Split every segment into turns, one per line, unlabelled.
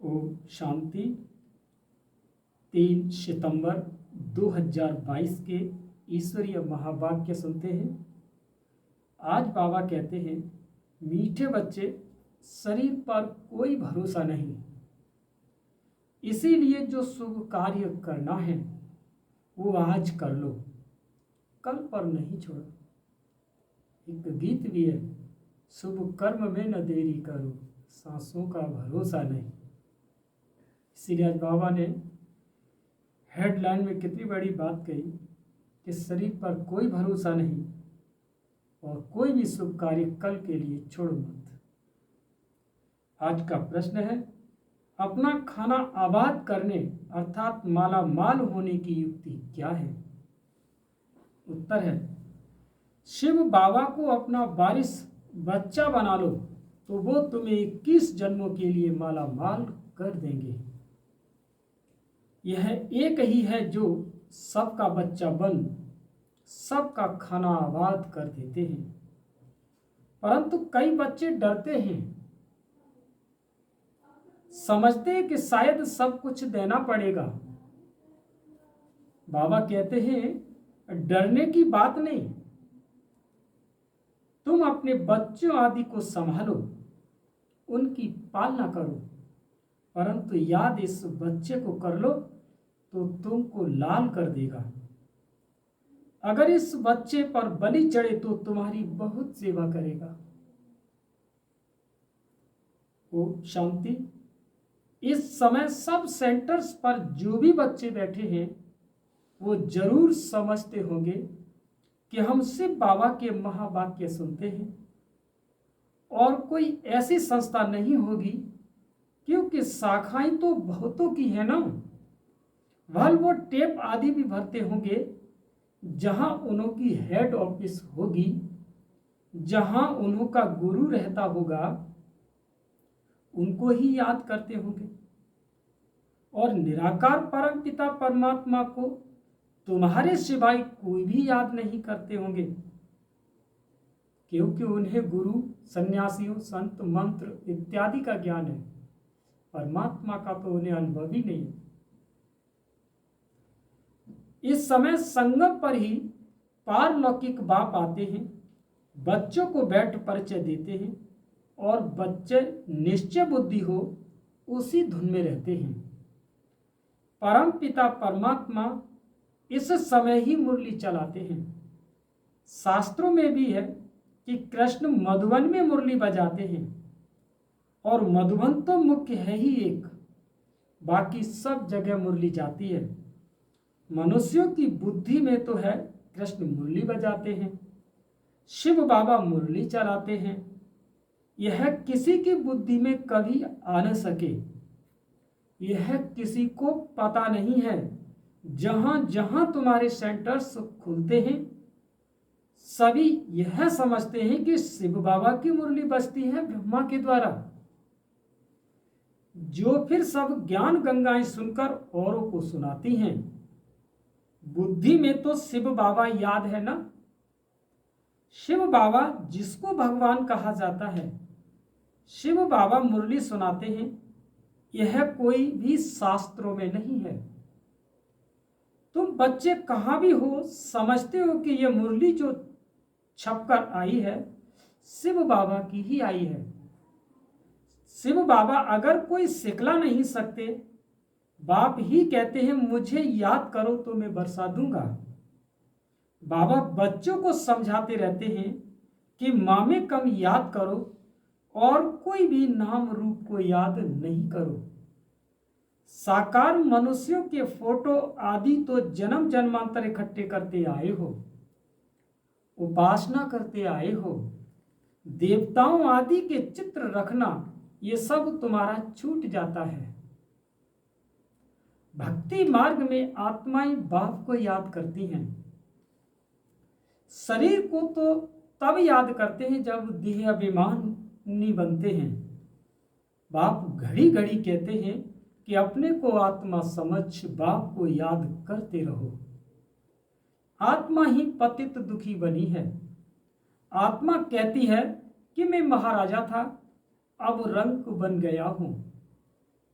ओम शांति। 3 सितंबर 2022 के ईश्वरीय महावाक्य सुनते हैं। आज बाबा कहते हैं, मीठे बच्चे, शरीर पर कोई भरोसा नहीं, इसीलिए जो शुभ कार्य करना है वो आज कर लो, कल पर नहीं छोड़ो। एक गीत भी है, शुभ कर्म में न देरी करो, सांसों का भरोसा नहीं। इसीलिए आज बाबा ने हेडलाइन में कितनी बड़ी बात कही कि शरीर पर कोई भरोसा नहीं और कोई भी शुभ कार्य कल के लिए छोड़ो मत। आज का प्रश्न है, अपना खाना आबाद करने अर्थात माला माल होने की युक्ति क्या है? उत्तर है, शिव बाबा को अपना वारिस बच्चा बना लो तो वो तुम्हें 21 जन्मों के लिए माला माल कर देंगे। यह एक ही है जो सबका बच्चा बन सबका खाना आबाद कर देते हैं, परंतु कई बच्चे डरते हैं, समझते हैं कि शायद सब कुछ देना पड़ेगा। बाबा कहते हैं, डरने की बात नहीं, तुम अपने बच्चों आदि को संभालो, उनकी पालना करो, परंतु याद इस बच्चे को कर लो तो तुमको लाल कर देगा। अगर इस बच्चे पर बलि चढ़े तो तुम्हारी बहुत सेवा करेगा। ओम शांति। इस समय सब सेंटर्स पर जो भी बच्चे बैठे हैं वो जरूर समझते होंगे कि हम शिव बाबा के महावाक्य सुनते हैं और कोई ऐसी संस्था नहीं होगी, क्योंकि शाखाएं तो बहुतों की है ना। वो टेप आदि भी भरते होंगे, जहां उन्हों की हेड ऑफिस होगी, जहां उन्हों का गुरु रहता होगा, उनको ही याद करते होंगे और निराकार परम पिता परमात्मा को तुम्हारे सिवाय कोई भी याद नहीं करते होंगे, क्योंकि उन्हें गुरु, सन्यासियों, संत, मंत्र इत्यादि का ज्ञान है। परमात्मा का तो उन्हें अनुभव ही नहीं है। इस समय संगम पर ही पारलौकिक बाप आते हैं, बच्चों को बैठ परिचय देते हैं और बच्चे निश्चय बुद्धि हो उसी धुन में रहते हैं। परम पिता परमात्मा इस समय ही मुरली चलाते हैं। शास्त्रों में भी है कि कृष्ण मधुबन में मुरली बजाते हैं और मधुबन तो मुख्य है ही एक, बाकी सब जगह मुरली जाती है। मनुष्यों की बुद्धि में तो है कृष्ण मुरली बजाते हैं, शिव बाबा मुरली चलाते हैं, यह किसी की बुद्धि में कभी आ न सके। यह किसी को पता नहीं है। जहां जहां तुम्हारे सेंटर्स खुलते हैं सभी यह समझते हैं कि शिव बाबा की मुरली बजती है ब्रह्मा के द्वारा, जो फिर सब ज्ञान गंगाएं सुनकर औरों को सुनाती हैं। बुद्धि में तो शिव बाबा याद है ना। शिव बाबा जिसको भगवान कहा जाता है, शिव बाबा मुरली सुनाते हैं, यह कोई भी शास्त्रों में नहीं है। तुम बच्चे कहां भी हो समझते हो कि यह मुरली जो छपकर आई है शिव बाबा की ही आई है। शिव बाबा अगर कोई सिखला नहीं सकते, बाप ही कहते हैं मुझे याद करो तो मैं बरसा दूंगा। बाबा बच्चों को समझाते रहते हैं कि मामे कम याद करो और कोई भी नाम रूप को याद नहीं करो। साकार मनुष्यों के फोटो आदि तो जन्म जन्मांतर इकट्ठे करते आए हो, उपासना करते आए हो। देवताओं आदि के चित्र रखना ये सब तुम्हारा छूट जाता है। भक्ति मार्ग में आत्माएं बाप को याद करती हैं। शरीर को तो तब याद करते हैं जब देह अभिमानी बनते हैं। बाप घड़ी घड़ी कहते हैं कि अपने को आत्मा समझ बाप को याद करते रहो। आत्मा ही पतित दुखी बनी है। आत्मा कहती है कि मैं महाराजा था, अब रंक बन गया हूं।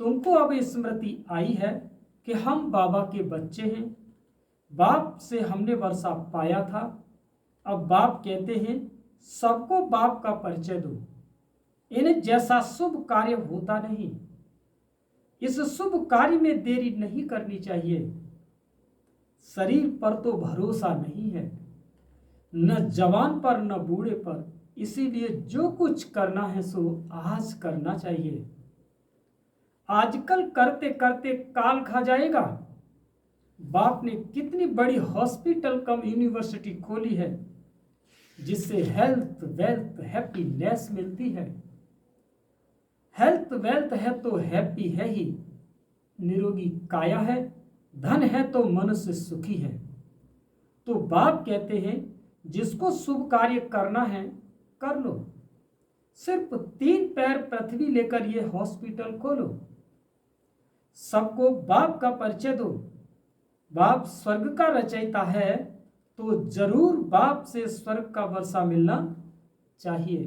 तुमको अब स्मृति आई है कि हम बाबा के बच्चे हैं, बाप से हमने वर्षा पाया था। अब बाप कहते हैं सबको बाप का परिचय दो। इन्हें जैसा शुभ कार्य होता नहीं, इस शुभ कार्य में देरी नहीं करनी चाहिए। शरीर पर तो भरोसा नहीं है, न जवान पर न बूढ़े पर, इसीलिए जो कुछ करना है सो आज करना चाहिए। आजकल करते करते काल खा जाएगा। बाप ने कितनी बड़ी हॉस्पिटल कम यूनिवर्सिटी खोली है, जिससे हेल्थ वेल्थ हैप्पीनेस मिलती है। हेल्थ वेल्थ है तो हैप्पी है ही, निरोगी काया है, धन है तो मनुष्य सुखी है। तो बाप कहते हैं जिसको शुभ कार्य करना है कर लो। सिर्फ 3 पैर पृथ्वी लेकर ये हॉस्पिटल खोलो। सबको बाप का परिचय दो। बाप स्वर्ग का रचयिता है तो जरूर बाप से स्वर्ग का वर्षा मिलना चाहिए।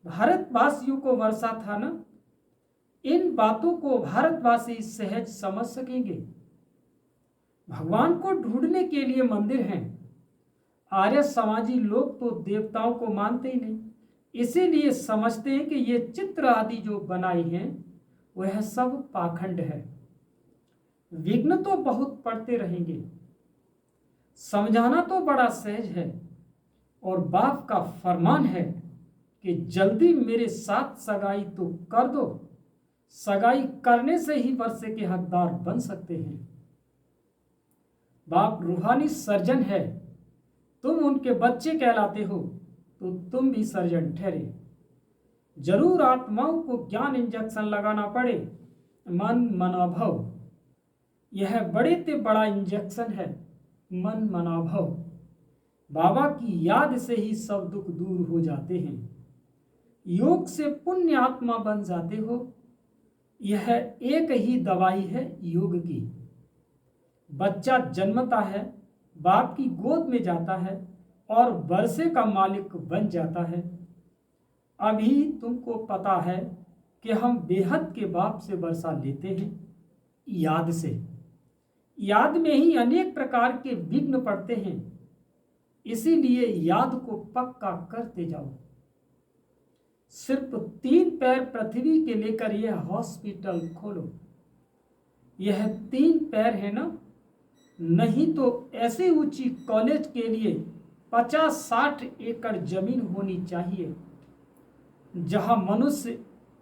भारतवासियों को वर्षा था ना, इन बातों को भारतवासी सहज समझ सकेंगे। भगवान को ढूंढने के लिए मंदिर हैं। आर्य समाजी लोग तो देवताओं को मानते ही नहीं, इसीलिए समझते हैं कि ये चित्र आदि जो बनाई हैं वह सब पाखंड है। विघ्न तो बहुत पड़ते रहेंगे, समझाना तो बड़ा सहज है। और बाप का फरमान है कि जल्दी मेरे साथ सगाई तो कर दो। सगाई करने से ही वर्षे के हकदार बन सकते हैं। बाप रूहानी सर्जन है, तुम उनके बच्चे कहलाते हो, तो तुम भी सर्जन ठहरे। जरूर आत्माओं को ज्ञान इंजेक्शन लगाना पड़े, मन मनाभव। यह बड़े ते बड़ा इंजेक्शन है, मन मनाभव। बाबा की याद से ही सब दुख दूर हो जाते हैं। योग से पुण्य आत्मा बन जाते हो। यह एक ही दवाई है योग की। बच्चा जन्मता है, बाप की गोद में जाता है और वर्षे का मालिक बन जाता है। अभी तुमको पता है कि हम बेहद के बाप से वर्षा लेते हैं, याद से। याद में ही अनेक प्रकार के विघ्न पड़ते हैं, इसीलिए याद को पक्का करते जाओ। सिर्फ 3 पैर पृथ्वी के लेकर यह हॉस्पिटल खोलो। यह 3 पैर है ना, नहीं तो ऐसे ऊंची कॉलेज के लिए 50-60 एकड़ जमीन होनी चाहिए, जहां मनुष्य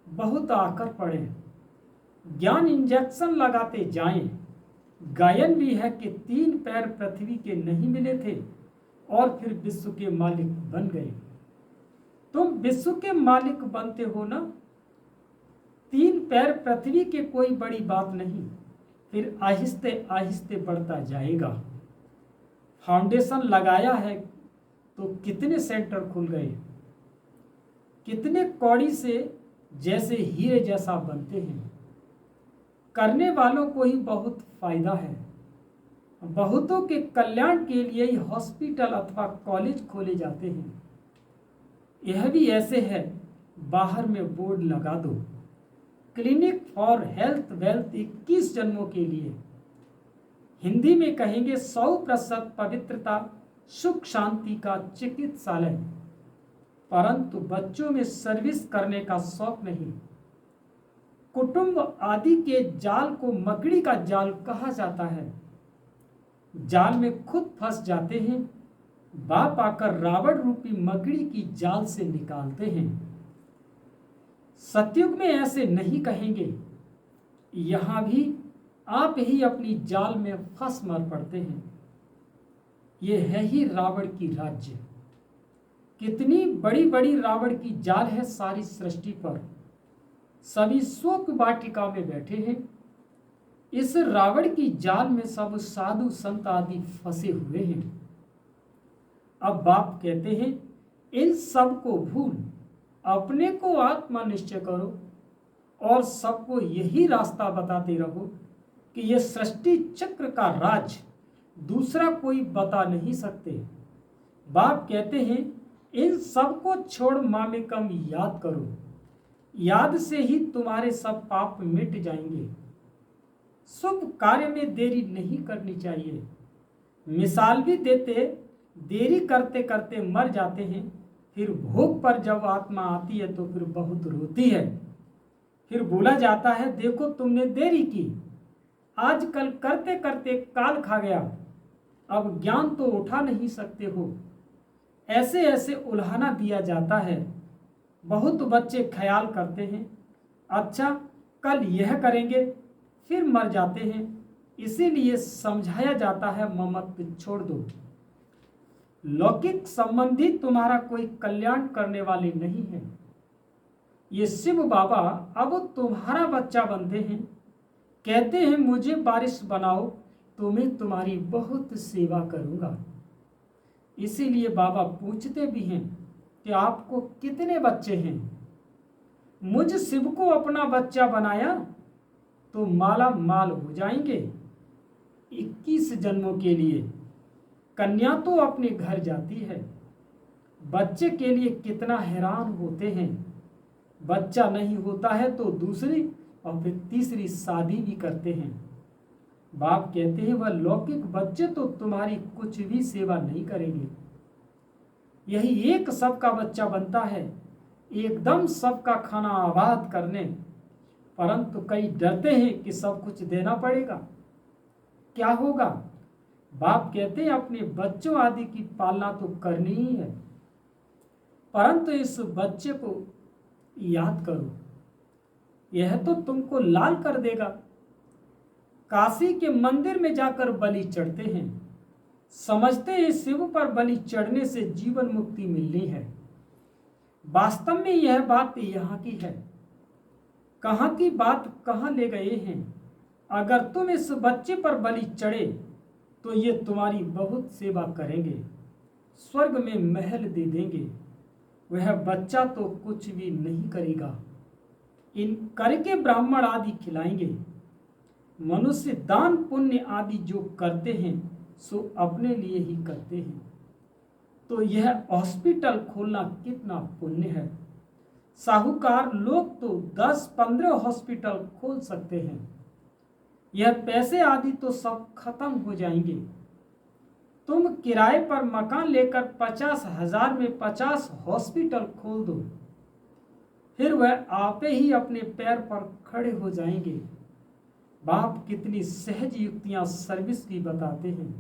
बहुत आकर पड़े। ज्ञान इंजेक्शन लगाते जाएं। गायन भी है कि 3 पैर पृथ्वी के नहीं मिले थे और फिर विश्व के मालिक बन गए। तुम विश्व के मालिक बनते हो ना। 3 पैर पृथ्वी के कोई बड़ी बात नहीं, फिर आहिस्ते आहिस्ते बढ़ता जाएगा। फाउंडेशन लगाया है तो कितने सेंटर खुल गए, कितने कौड़ी से जैसे हीरे जैसा बनते हैं। करने वालों को ही बहुत फायदा है। बहुतों के कल्याण के लिए ही हॉस्पिटल अथवा कॉलेज खोले जाते हैं। यह भी ऐसे है, बाहर में बोर्ड लगा दो, क्लिनिक फॉर हेल्थ वेल्थ 21 जन्मों के लिए। हिंदी में कहेंगे 100% पवित्रता सुख शांति का चिकित्सालय। परंतु बच्चों में सर्विस करने का शौक नहीं। कुटुंब आदि के जाल को मकड़ी का जाल कहा जाता है। जाल में खुद फंस जाते हैं, बाप आकर रावण रूपी मकड़ी की जाल से निकालते हैं। सतयुग में ऐसे नहीं कहेंगे, यहां भी आप ही अपनी जाल में फंस मर पड़ते हैं। यह है ही रावण की राज्य। कितनी बड़ी बड़ी रावण की जाल है सारी सृष्टि पर। सभी शोक वाटिका में बैठे हैं। इस रावण की जाल में सब साधु संत आदि फंसे हुए हैं। अब बाप कहते हैं इन सब को भूल अपने को आत्मा निश्चय करो और सबको यही रास्ता बताते रहो कि यह सृष्टि चक्र का राज दूसरा कोई बता नहीं सकते। बाप कहते हैं इन सब को छोड़ मामेकम याद करो। याद से ही तुम्हारे सब पाप मिट जाएंगे। शुभ कार्य में देरी नहीं करनी चाहिए। मिसाल भी देते, देरी करते करते मर जाते हैं, फिर भोग पर जब आत्मा आती है तो फिर बहुत रोती है। फिर बोला जाता है, देखो तुमने देरी की, आजकल करते करते काल खा गया, अब ज्ञान तो उठा नहीं सकते हो। ऐसे ऐसे उल्हाना दिया जाता है। बहुत बच्चे ख्याल करते हैं, अच्छा कल यह करेंगे, फिर मर जाते हैं। इसीलिए समझाया जाता है, ममत्व छोड़ दो। लौकिक संबंधी तुम्हारा कोई कल्याण करने वाले नहीं है। ये शिव बाबा अब तुम्हारा बच्चा बनते हैं, कहते हैं मुझे बारिश बनाओ तो मैं तुम्हारी बहुत सेवा करूंगा। इसीलिए बाबा पूछते भी हैं कि आपको कितने बच्चे हैं। मुझ शिव को अपना बच्चा बनाया तो माला माल हो जाएंगे 21 जन्मों के लिए। कन्या तो अपने घर जाती है, बच्चे के लिए कितना हैरान होते हैं। बच्चा नहीं होता है तो दूसरी और फिर तीसरी शादी भी करते हैं। बाप कहते हैं वह लौकिक बच्चे तो तुम्हारी कुछ भी सेवा नहीं करेंगे। यही एक सबका बच्चा बनता है, एकदम सबका खाना आबाद करने, परंतु कई डरते हैं कि सब कुछ देना पड़ेगा, क्या होगा। बाप कहते हैं अपने बच्चों आदि की पालना तो करनी ही है, परंतु इस बच्चे को याद करो, यह तो तुमको लाल कर देगा। काशी के मंदिर में जाकर बलि चढ़ते हैं, समझते हैं शिव पर बलि चढ़ने से जीवन मुक्ति मिलनी है। वास्तव में यह बात यहाँ की है, कहाँ की बात कहाँ ले गए हैं। अगर तुम इस बच्चे पर बलि चढ़े तो ये तुम्हारी बहुत सेवा करेंगे, स्वर्ग में महल दे देंगे। वह बच्चा तो कुछ भी नहीं करेगा, इन करके ब्राह्मण आदि खिलाएंगे। मनुष्य दान पुण्य आदि जो करते हैं सो अपने लिए ही करते हैं। तो यह हॉस्पिटल खोलना कितना पुण्य है। साहूकार लोग तो 10-15 हॉस्पिटल खोल सकते हैं। यह पैसे आदि तो सब खत्म हो जाएंगे। तुम किराए पर मकान लेकर 50,000 में 50 हॉस्पिटल खोल दो, फिर वह आपे ही अपने पैर पर खड़े हो जाएंगे। बाप कितनी सहज युक्तियां सर्विस की बताते हैं।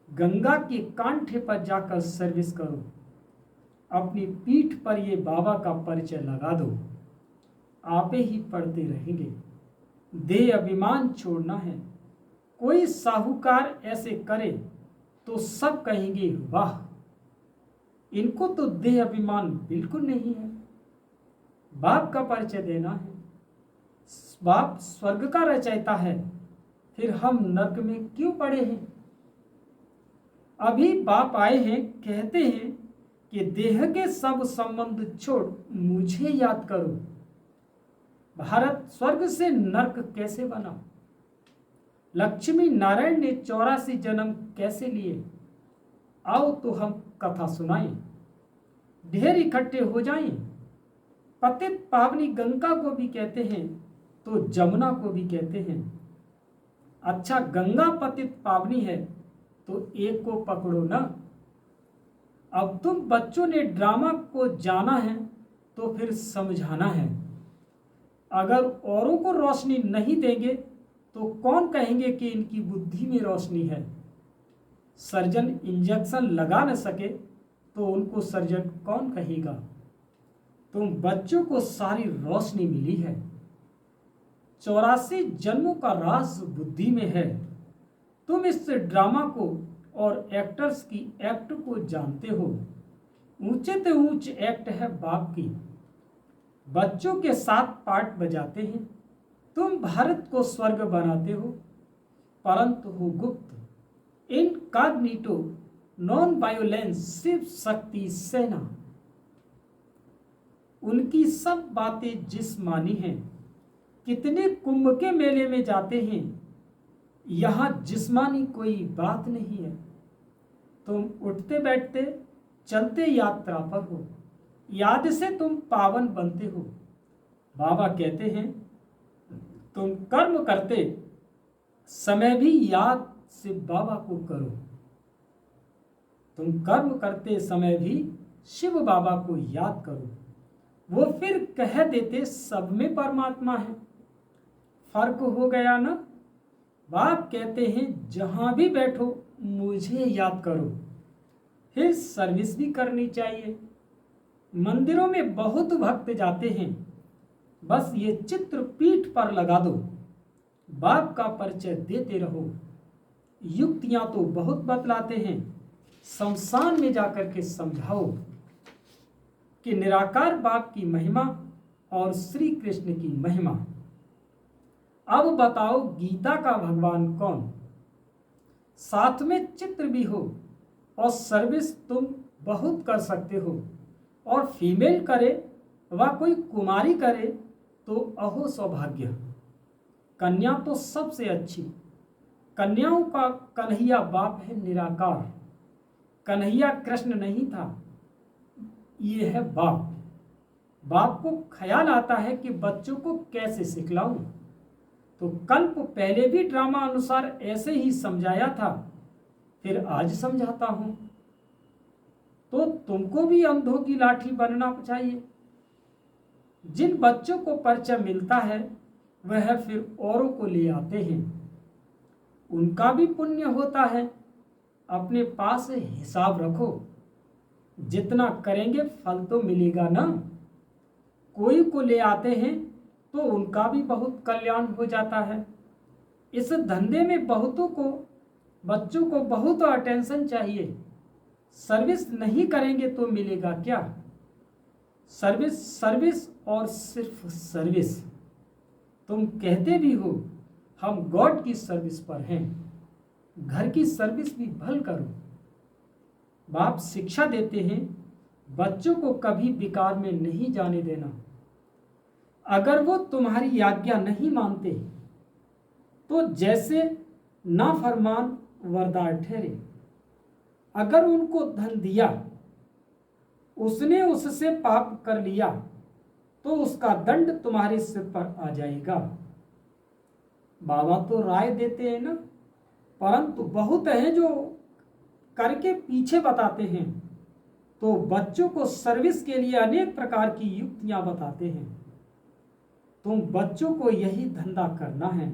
गंगा के कांठे पर जाकर सर्विस करो, अपनी पीठ पर ये बाबा का परिचय लगा दो, आपे ही पढ़ते रहेंगे। देह अभिमान छोड़ना है। कोई साहूकार ऐसे करे तो सब कहेंगे वाह, इनको तो देह अभिमान बिल्कुल नहीं है। बाप का परिचय देना है। बाप स्वर्ग का रचयिता है, फिर हम नरक में क्यों पड़े हैं। अभी बाप आए हैं, कहते हैं कि देह के सब संबंध छोड़ मुझे याद करो। भारत स्वर्ग से नरक कैसे बना। लक्ष्मी नारायण ने 84 जन्म कैसे लिए। आओ तो हम कथा सुनाएं, ढेर इकट्ठे हो जाएं। पतित पावनी गंगा को भी कहते हैं तो जमुना को भी कहते हैं। अच्छा गंगा पतित पावनी है तो एक को पकड़ो ना। अब तुम बच्चों ने ड्रामा को जाना है तो फिर समझाना है। अगर औरों को रोशनी नहीं देंगे तो कौन कहेंगे कि इनकी बुद्धि में रोशनी है। सर्जन इंजेक्शन लगा न सके तो उनको सर्जन कौन कहेगा। तुम बच्चों को सारी रोशनी मिली है। 84 जन्मों का राज बुद्धि में है। तुम इस ड्रामा को और एक्टर्स की एक्ट को जानते हो। ऊंचे से ऊंच एक्ट है बाप की। बच्चों के साथ पार्ट बजाते हैं। तुम भारत को स्वर्ग बनाते हो, परंतु हो गुप्त, incognito, non violence, Shiv Shakti सेना। उनकी सब बातें जिस्मानी हैं। कितने कुंभ के मेले में जाते हैं, यहां जिस्मानी कोई बात नहीं है। तुम उठते बैठते चलते यात्रा पर हो, याद से तुम पावन बनते हो। बाबा कहते हैं, तुम कर्म करते समय भी याद से बाबा को करो। तुम कर्म करते समय भी शिव बाबा को याद करो। वो फिर कह देते सब में परमात्मा है। फर्क हो गया ना। बाप कहते हैं जहां भी बैठो मुझे याद करो। फिर सर्विस भी करनी चाहिए। मंदिरों में बहुत भक्त जाते हैं, बस ये चित्र पीठ पर लगा दो, बाप का परिचय देते रहो। युक्तियां तो बहुत बतलाते हैं, शमशान में जाकर के समझाओ कि निराकार बाप की महिमा और श्री कृष्ण की महिमा। अब बताओ गीता का भगवान कौन? साथ में चित्र भी हो और सर्विस तुम बहुत कर सकते हो, और फीमेल करे व कोई कुमारी करे तो अहो सौभाग्य। कन्या तो सबसे अच्छी। कन्याओं का कन्हैया बाप है निराकार। कन्हैया कृष्ण नहीं था, ये है बाप। बाप को ख्याल आता है कि बच्चों को कैसे सिखलाऊं, तो कल्प पहले भी ड्रामा अनुसार ऐसे ही समझाया था, फिर आज समझाता हूं। तो तुमको भी अंधों की लाठी बनना चाहिए। जिन बच्चों को परिचय मिलता है वह फिर औरों को ले आते हैं, उनका भी पुण्य होता है। अपने पास हिसाब रखो, जितना करेंगे फल तो मिलेगा ना। कोई को ले आते हैं तो उनका भी बहुत कल्याण हो जाता है। इस धंधे में बहुतों को, बच्चों को बहुत अटेंशन चाहिए। सर्विस नहीं करेंगे तो मिलेगा क्या? सर्विस सर्विस और सिर्फ सर्विस। तुम कहते भी हो हम गॉड की सर्विस पर हैं, घर की सर्विस भी भल करो। बाप शिक्षा देते हैं बच्चों को कभी विकार में नहीं जाने देना। अगर वो तुम्हारी आज्ञा नहीं मानते तो जैसे नाफरमान वरदार ठहरे। अगर उनको धन दिया, उसने उससे पाप कर लिया, तो उसका दंड तुम्हारे सिर पर आ जाएगा। बाबा तो राय देते हैं ना, परंतु बहुत हैं जो करके पीछे बताते हैं। तो बच्चों को सर्विस के लिए अनेक प्रकार की युक्तियां बताते हैं। तुम बच्चों को यही धंधा करना है।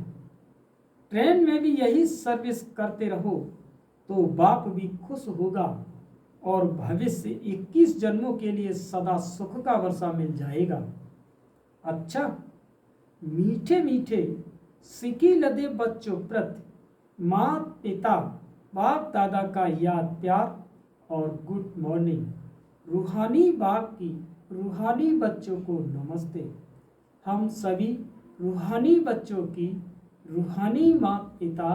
ट्रेन में भी यही सर्विस करते रहो तो बाप भी खुश होगा और भविष्य 21 जन्मों के लिए सदा सुख का वर्षा मिल जाएगा। अच्छा, मीठे मीठे सिकी लदे बच्चों प्रति माँ पिता बाप दादा का याद प्यार और गुड मॉर्निंग। रूहानी बाप की रूहानी बच्चों को नमस्ते। हम सभी रूहानी बच्चों की रूहानी माँ पिता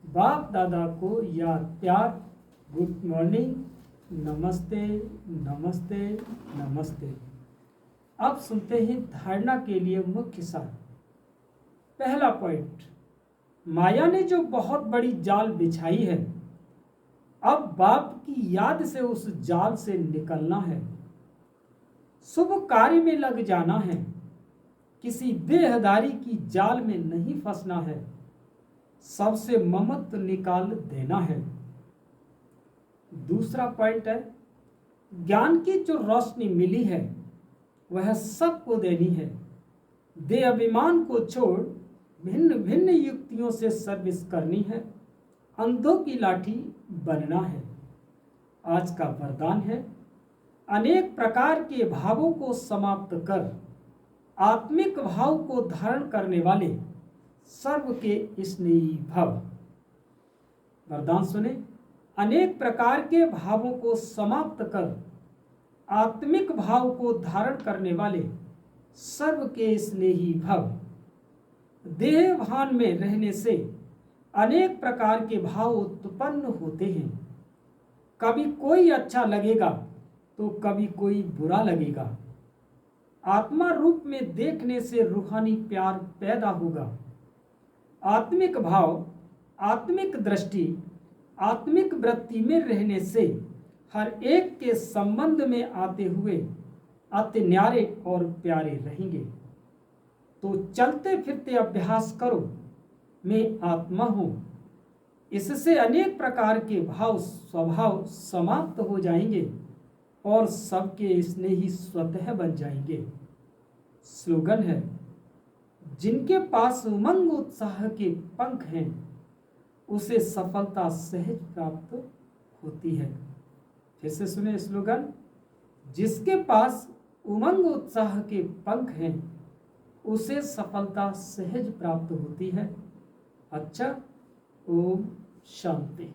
बाप दादा को याद प्यार, गुड मॉर्निंग, नमस्ते नमस्ते नमस्ते। अब सुनते हैं धारणा के लिए मुख्य सार। पहला पॉइंट, माया ने जो बहुत बड़ी जाल बिछाई है, अब बाप की याद से उस जाल से निकलना है। शुभ कार्य में लग जाना है, किसी देहदारी की जाल में नहीं फंसना है। सबसे ममत्व निकाल देना है। दूसरा पॉइंट है, ज्ञान की जो रोशनी मिली है वह सबको देनी है। देह अभिमान को छोड़ भिन्न भिन्न युक्तियों से सर्विस करनी है। अंधों की लाठी बनना है। आज का वरदान है, अनेक प्रकार के भावों को समाप्त कर आत्मिक भाव को धारण करने वाले सर्व के स्नेही भव। वरदान सुने, अनेक प्रकार के भावों को समाप्त कर आत्मिक भाव को धारण करने वाले सर्व के स्नेही भव। देह भान में रहने से अनेक प्रकार के भाव उत्पन्न होते हैं। कभी कोई अच्छा लगेगा तो कभी कोई बुरा लगेगा। आत्मा रूप में देखने से रूहानी प्यार पैदा होगा। आत्मिक भाव, आत्मिक दृष्टि, आत्मिक वृत्ति में रहने से हर एक के संबंध में आते हुए अति न्यारे और प्यारे रहेंगे। तो चलते फिरते अभ्यास करो, मैं आत्मा हूँ। इससे अनेक प्रकार के भाव स्वभाव समाप्त हो जाएंगे और सबके स्नेही स्वतः बन जाएंगे। स्लोगन है, जिनके पास उमंग उत्साह के पंख हैं उसे सफलता सहज प्राप्त होती है। फिर से सुने स्लोगन, जिसके पास उमंग उत्साह के पंख हैं उसे सफलता सहज प्राप्त होती है। अच्छा, ओम शांति।